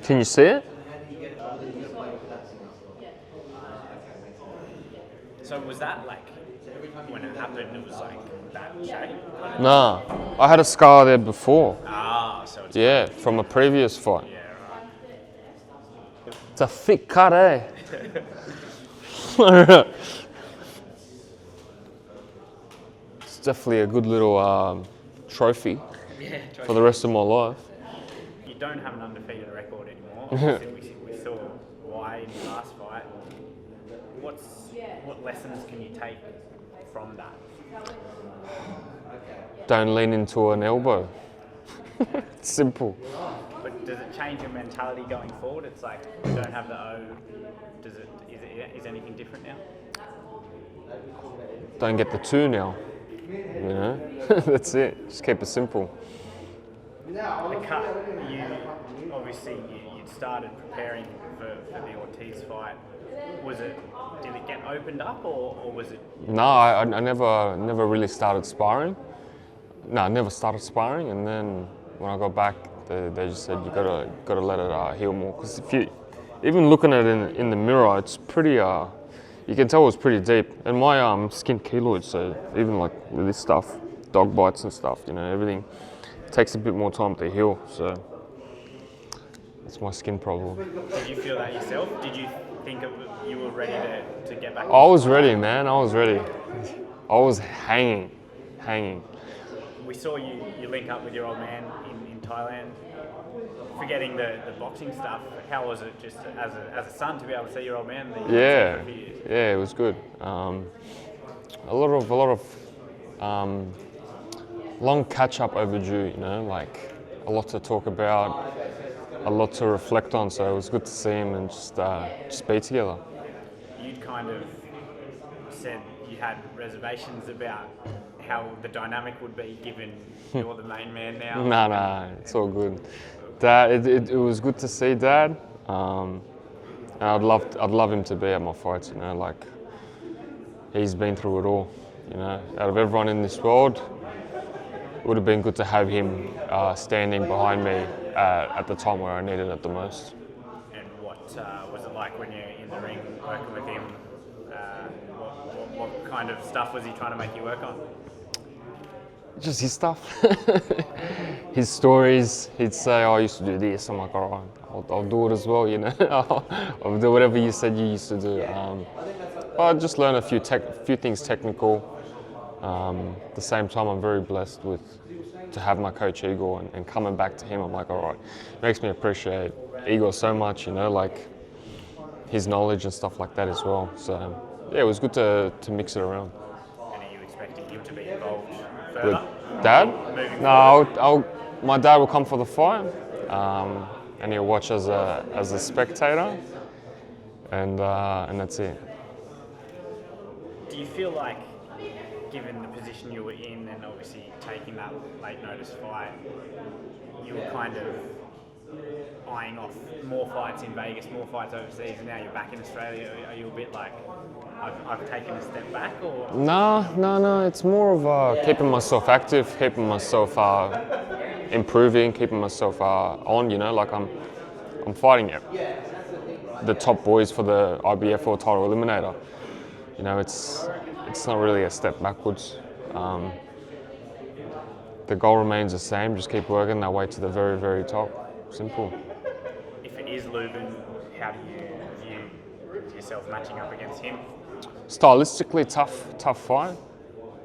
Can you see it? So was that like, when it happened, it was like that shape? Nah, I had a scar there before. Ah, so it's Yeah, from a previous fight. yeah, right. It's a thick cut, eh? It's definitely a good little trophy Yeah, for the rest of my life. you don't have an undefeated record anymore. Obviously, we saw why in your last fight. What lessons can you take from that? Don't lean into an elbow. It's simple. But does it change your mentality going forward? It's like you don't have the O. Is anything different now? Don't get the two now. You know, that's it. Just keep it simple. The cut, you'd started preparing for the Ortiz fight. Did it get opened up or was it? No, I never really started sparring. No, I never started sparring, and then when I got back, they just said you gotta let it heal more. Because if you even looking at it in the mirror, it's pretty. You can tell it's pretty deep. And my skin keloids, so even like with this stuff, dog bites and stuff, you know, everything takes a bit more time to heal. So that's my skin problem. Did you feel that yourself? Did you think you were ready to get back? I was ready, man. I was ready. I was hanging. We saw you link up with your old man in Thailand. Forgetting the boxing stuff, how was it just as a son to be able to see your old man? Yeah, it was good. A lot of long catch up overdue. You know, like a lot to talk about, a lot to reflect on. So it was good to see him and just be together. You'd kind of said you had reservations about how the dynamic would be given you're the main man now. Nah, it's all good. Dad, it was good to see Dad. And I'd love him to be at my fights. You know, like he's been through it all. You know, out of everyone in this world, it would have been good to have him standing behind me at the time where I needed it the most. And what was it like when you're in the ring working with him? What kind of stuff was he trying to make you work on? Just his stuff. His stories. He'd say, "Oh, I used to do this." I'm like, "All right, I'll do it as well." You know, I'll do whatever you said you used to do. I just learned a few things technical. At the same time, I'm very blessed to have my coach Igor and coming back to him. I'm like, all right, it makes me appreciate Igor so much. You know, like his knowledge and stuff like that as well. So yeah, it was good to mix it around. And are you expecting him to be involved further? With Dad? No, my dad will come for the fight, and he'll watch as a spectator, and that's it. Do you feel like, given the position you were in and obviously taking that late notice fight, you were kind of eyeing off more fights in Vegas, more fights overseas, and now you're back in Australia? Are you a bit like, I've taken a step back, or? No. It's more of keeping myself active, keeping myself improving, keeping myself on. You know, like I'm fighting the top boys for the IBF or title eliminator. You know, it's not really a step backwards. The goal remains the same. Just keep working that way to the very, very top. Simple. If it is Lubin, how do you view yourself matching up against him? Stylistically tough fight,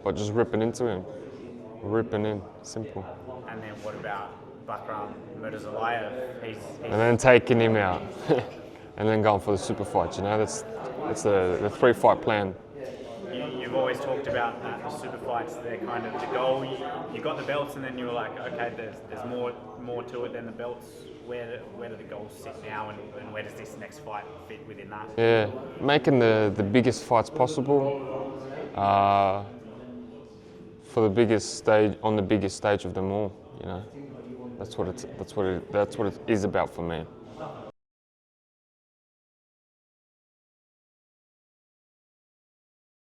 but just ripping into him. Ripping in, simple. And then what about Bakram Murtazalayev? And then taking him out. And then going for the super fight, you know, that's the 3-fight plan. You've always talked about the super fights, they're kind of the goal. You got the belts and then you were like, okay, there's more to it than the belts. Where do the goals sit now and where does this next fight fit within that? Yeah, making the biggest fights possible for the biggest stage, on the biggest stage of them all, you know. That's what it is about for me.